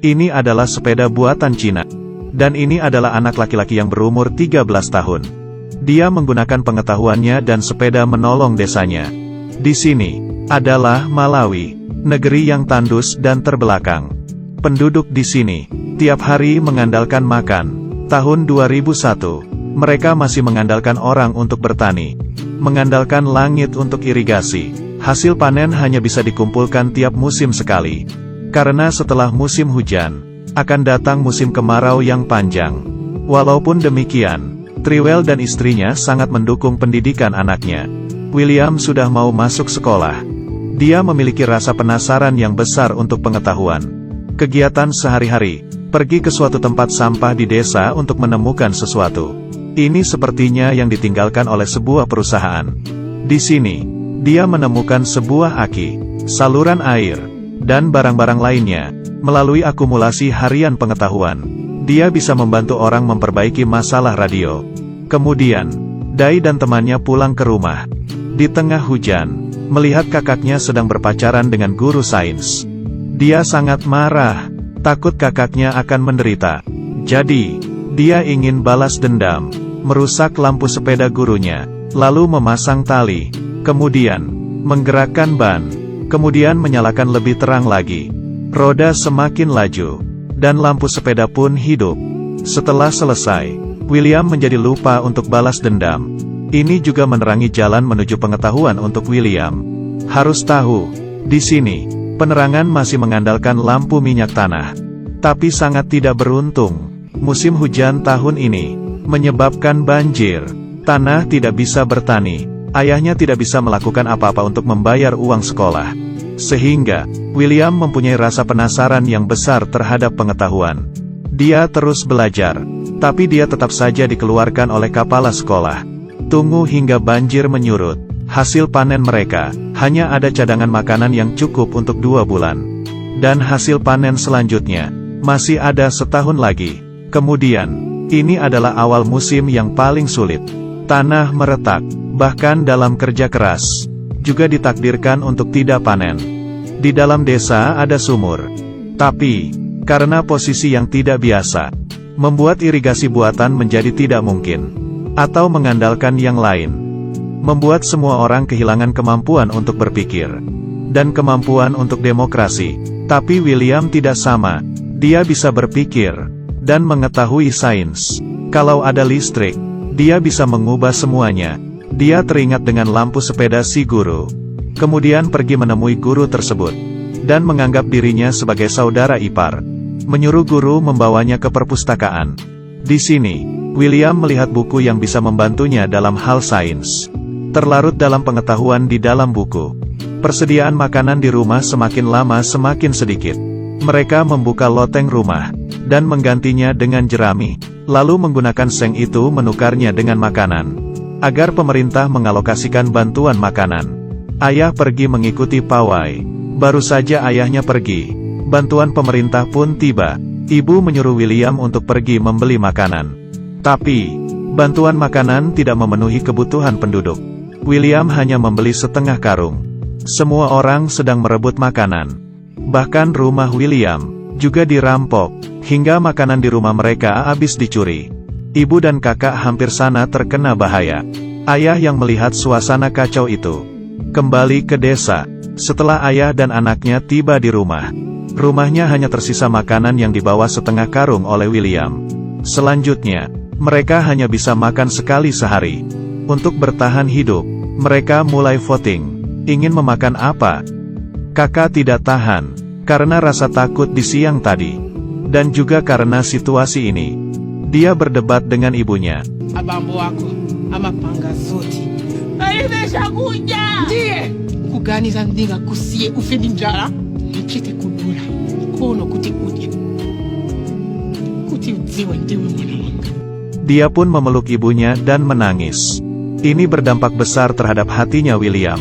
Ini adalah sepeda buatan Cina. Dan ini adalah anak laki-laki yang berumur 13 tahun. Dia menggunakan pengetahuannya dan sepeda menolong desanya. Di sini adalah Malawi, negeri yang tandus dan terbelakang. Penduduk di sini tiap hari mengandalkan makan. Tahun 2001, mereka masih mengandalkan orang untuk bertani, mengandalkan langit untuk irigasi. Hasil panen hanya bisa dikumpulkan tiap musim sekali. Karena setelah musim hujan, akan datang musim kemarau yang panjang. Walaupun demikian, Trewell dan istrinya sangat mendukung pendidikan anaknya. William sudah mau masuk sekolah. Dia memiliki rasa penasaran yang besar untuk pengetahuan. Kegiatan sehari-hari, pergi ke suatu tempat sampah di desa untuk menemukan sesuatu. Ini sepertinya yang ditinggalkan oleh sebuah perusahaan. Di sini, dia menemukan sebuah aki, saluran air, dan barang-barang lainnya. Melalui akumulasi harian pengetahuan, dia bisa membantu orang memperbaiki masalah radio. Kemudian, Dai dan temannya pulang ke rumah. Di tengah hujan, melihat kakaknya sedang berpacaran dengan guru sains. Dia sangat marah, takut kakaknya akan menderita. Jadi, dia ingin balas dendam, merusak lampu sepeda gurunya, lalu memasang tali, kemudian menggerakkan ban, kemudian menyalakan lebih terang lagi. Roda semakin laju, dan lampu sepeda pun hidup. Setelah selesai, William menjadi lupa untuk balas dendam. Ini juga menerangi jalan menuju pengetahuan untuk William. Harus tahu, di sini, penerangan masih mengandalkan lampu minyak tanah. Tapi sangat tidak beruntung, musim hujan tahun ini menyebabkan banjir. Tanah tidak bisa bertani. Ayahnya tidak bisa melakukan apa-apa untuk membayar uang sekolah. Sehingga, William mempunyai rasa penasaran yang besar terhadap pengetahuan. Dia terus belajar, tapi dia tetap saja dikeluarkan oleh kepala sekolah. Tunggu hingga banjir menyurut. Hasil panen mereka, hanya ada cadangan makanan yang cukup untuk 2 bulan. Dan hasil panen selanjutnya, masih ada setahun lagi. Kemudian, ini adalah awal musim yang paling sulit. Tanah meretak, bahkan dalam kerja keras. Juga ditakdirkan untuk tidak panen. Di dalam desa ada sumur. Tapi, karena posisi yang tidak biasa, membuat irigasi buatan menjadi tidak mungkin. Atau mengandalkan yang lain. Membuat semua orang kehilangan kemampuan untuk berpikir. Dan kemampuan untuk demokrasi. Tapi William tidak sama. Dia bisa berpikir. Dan mengetahui sains. Kalau ada listrik, dia bisa mengubah semuanya. Dia teringat dengan lampu sepeda si guru. Kemudian pergi menemui guru tersebut. Dan menganggap dirinya sebagai saudara ipar. Menyuruh guru membawanya ke perpustakaan. Di sini, William melihat buku yang bisa membantunya dalam hal sains. Terlarut dalam pengetahuan di dalam buku. Persediaan makanan di rumah semakin lama semakin sedikit. Mereka membuka loteng rumah. Dan menggantinya dengan jerami. Lalu menggunakan seng itu menukarnya dengan makanan. Agar pemerintah mengalokasikan bantuan makanan. Ayah pergi mengikuti pawai. Baru saja ayahnya pergi, bantuan pemerintah pun tiba. Ibu menyuruh William untuk pergi membeli makanan. Tapi, bantuan makanan tidak memenuhi kebutuhan penduduk. William hanya membeli setengah karung. Semua orang sedang merebut makanan. Bahkan rumah William juga dirampok, hingga makanan di rumah mereka habis dicuri. Ibu dan kakak hampir sana terkena bahaya. Ayah yang melihat suasana kacau itu, kembali ke desa. Setelah ayah dan anaknya tiba di rumah, rumahnya hanya tersisa makanan yang dibawa setengah karung oleh William. Selanjutnya, mereka hanya bisa makan sekali sehari. Untuk bertahan hidup, mereka mulai voting. Ingin memakan apa? Kakak tidak tahan, karena rasa takut di siang tadi. Dan juga karena situasi ini. Dia berdebat dengan ibunya. Abambo wako, amapanga zote. Imeshakuja. Ndiye. Kuganiza ndinga kusie ufedi njala. Chite kudula. Kono kuti kudye. Kuti udziwe ndiwe mwana wangu. Dia pun memeluk ibunya dan menangis. Ini berdampak besar terhadap hatinya William.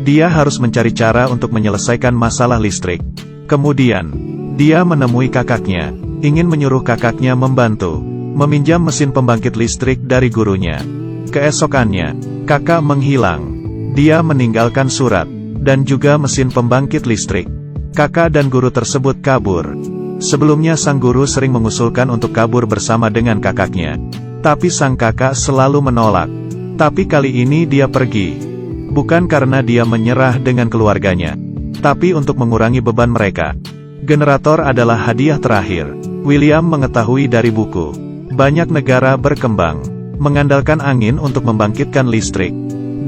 Dia harus mencari cara untuk menyelesaikan masalah listrik. Kemudian, dia menemui kakaknya. Ingin menyuruh kakaknya membantu. Meminjam mesin pembangkit listrik dari gurunya. Keesokannya, kakak menghilang. Dia meninggalkan surat, dan juga mesin pembangkit listrik. Kakak dan guru tersebut kabur. Sebelumnya sang guru sering mengusulkan untuk kabur bersama dengan kakaknya. Tapi sang kakak selalu menolak. Tapi kali ini dia pergi. Bukan karena dia menyerah dengan keluarganya, tapi untuk mengurangi beban mereka. Generator adalah hadiah terakhir. William mengetahui dari buku. Banyak negara berkembang mengandalkan angin untuk membangkitkan listrik.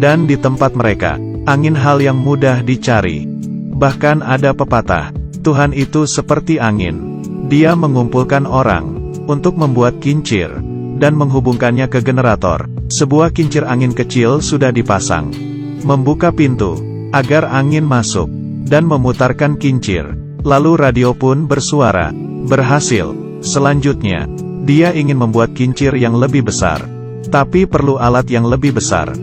Dan di tempat mereka, angin hal yang mudah dicari. Bahkan ada pepatah, Tuhan itu seperti angin. Dia mengumpulkan orang untuk membuat kincir dan menghubungkannya ke generator. Sebuah kincir angin kecil sudah dipasang. Membuka pintu agar angin masuk dan memutarkan kincir. Lalu radio pun bersuara. Berhasil. Selanjutnya, dia ingin membuat kincir yang lebih besar. Tapi perlu alat yang lebih besar.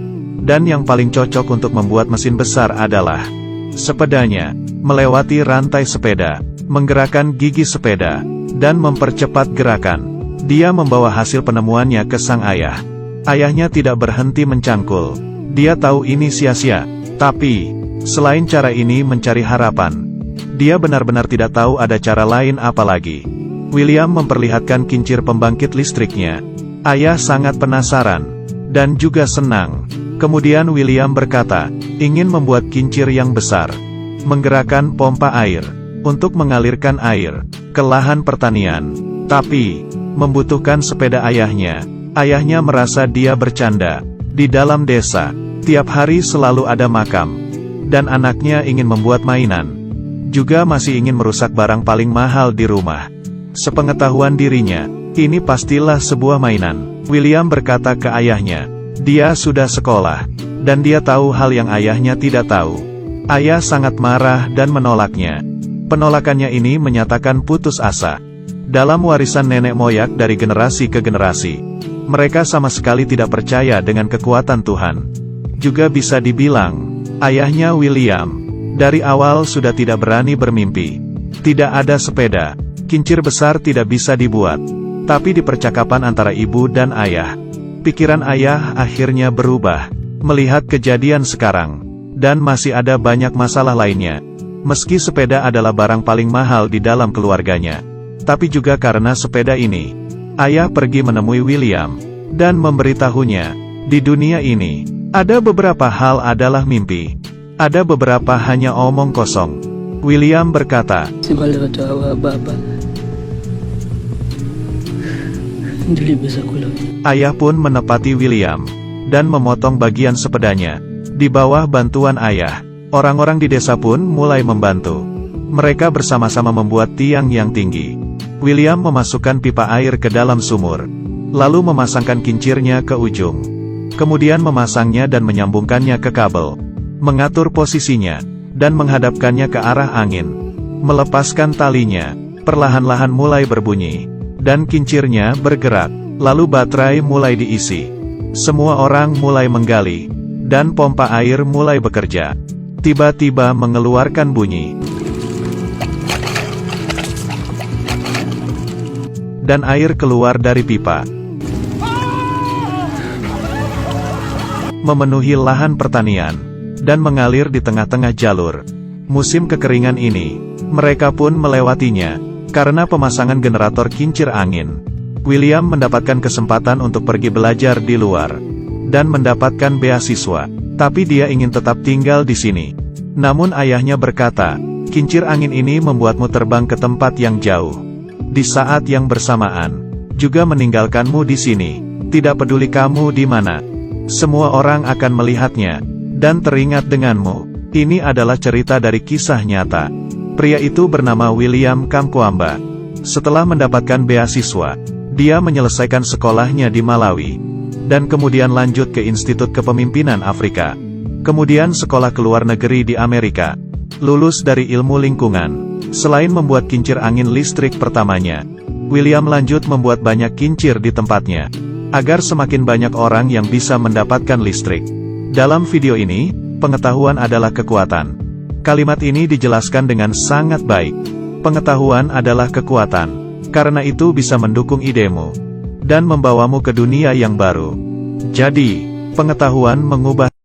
Dan yang paling cocok untuk membuat mesin besar adalah sepedanya. Melewati rantai sepeda, menggerakkan gigi sepeda, dan mempercepat gerakan. Dia membawa hasil penemuannya ke sang ayah. Ayahnya tidak berhenti mencangkul. Dia tahu ini sia-sia. Tapi, selain cara ini mencari harapan, dia benar-benar tidak tahu ada cara lain apa lagi. William memperlihatkan kincir pembangkit listriknya. Ayah sangat penasaran, dan juga senang. Kemudian William berkata, ingin membuat kincir yang besar. Menggerakkan pompa air, untuk mengalirkan air ke lahan pertanian. Tapi, membutuhkan sepeda ayahnya. Ayahnya merasa dia bercanda. Di dalam desa, tiap hari selalu ada makam. Dan anaknya ingin membuat mainan. Juga masih ingin merusak barang paling mahal di rumah. Sepengetahuan dirinya, ini pastilah sebuah mainan. William berkata ke ayahnya, dia sudah sekolah, dan dia tahu hal yang ayahnya tidak tahu. Ayah sangat marah dan menolaknya. Penolakannya ini menyatakan putus asa. Dalam warisan nenek moyang dari generasi ke generasi, mereka sama sekali tidak percaya dengan kekuatan Tuhan. Juga bisa dibilang, ayahnya William, dari awal sudah tidak berani bermimpi. Tidak ada sepeda, kincir besar tidak bisa dibuat. Tapi di percakapan antara ibu dan ayah, pikiran ayah akhirnya berubah, melihat kejadian sekarang. Dan masih ada banyak masalah lainnya. Meski sepeda adalah barang paling mahal di dalam keluarganya. Tapi juga karena sepeda ini, ayah pergi menemui William, dan memberitahunya, di dunia ini, ada beberapa hal adalah mimpi. Ada beberapa hanya omong kosong. William berkata, ayah pun menepati William, dan memotong bagian sepedanya. Di bawah bantuan ayah, orang-orang di desa pun mulai membantu. Mereka bersama-sama membuat tiang yang tinggi. William memasukkan pipa air ke dalam sumur, lalu memasangkan kincirnya ke ujung. Kemudian memasangnya dan menyambungkannya ke kabel. Mengatur posisinya, dan menghadapkannya ke arah angin. Melepaskan talinya, perlahan-lahan mulai berbunyi. Dan kincirnya bergerak, lalu baterai mulai diisi. Semua orang mulai menggali, dan pompa air mulai bekerja. Tiba-tiba mengeluarkan bunyi. Dan air keluar dari pipa. Memenuhi lahan pertanian, dan mengalir di tengah-tengah jalur. Musim kekeringan ini, mereka pun melewatinya, karena pemasangan generator kincir angin. William mendapatkan kesempatan untuk pergi belajar di luar, dan mendapatkan beasiswa, tapi dia ingin tetap tinggal di sini. Namun ayahnya berkata, kincir angin ini membuatmu terbang ke tempat yang jauh. Di saat yang bersamaan, juga meninggalkanmu di sini. Tidak peduli kamu di mana. Semua orang akan melihatnya, dan teringat denganmu. Ini adalah cerita dari kisah nyata. Pria itu bernama William Kamkwamba. Setelah mendapatkan beasiswa, dia menyelesaikan sekolahnya di Malawi. Dan kemudian lanjut ke Institut Kepemimpinan Afrika. Kemudian sekolah ke luar negeri di Amerika. Lulus dari ilmu lingkungan. Selain membuat kincir angin listrik pertamanya, William lanjut membuat banyak kincir di tempatnya. Agar semakin banyak orang yang bisa mendapatkan listrik. Dalam video ini, pengetahuan adalah kekuatan. Kalimat ini dijelaskan dengan sangat baik. Pengetahuan adalah kekuatan. Karena itu bisa mendukung idemu. Dan membawamu ke dunia yang baru. Jadi, pengetahuan mengubah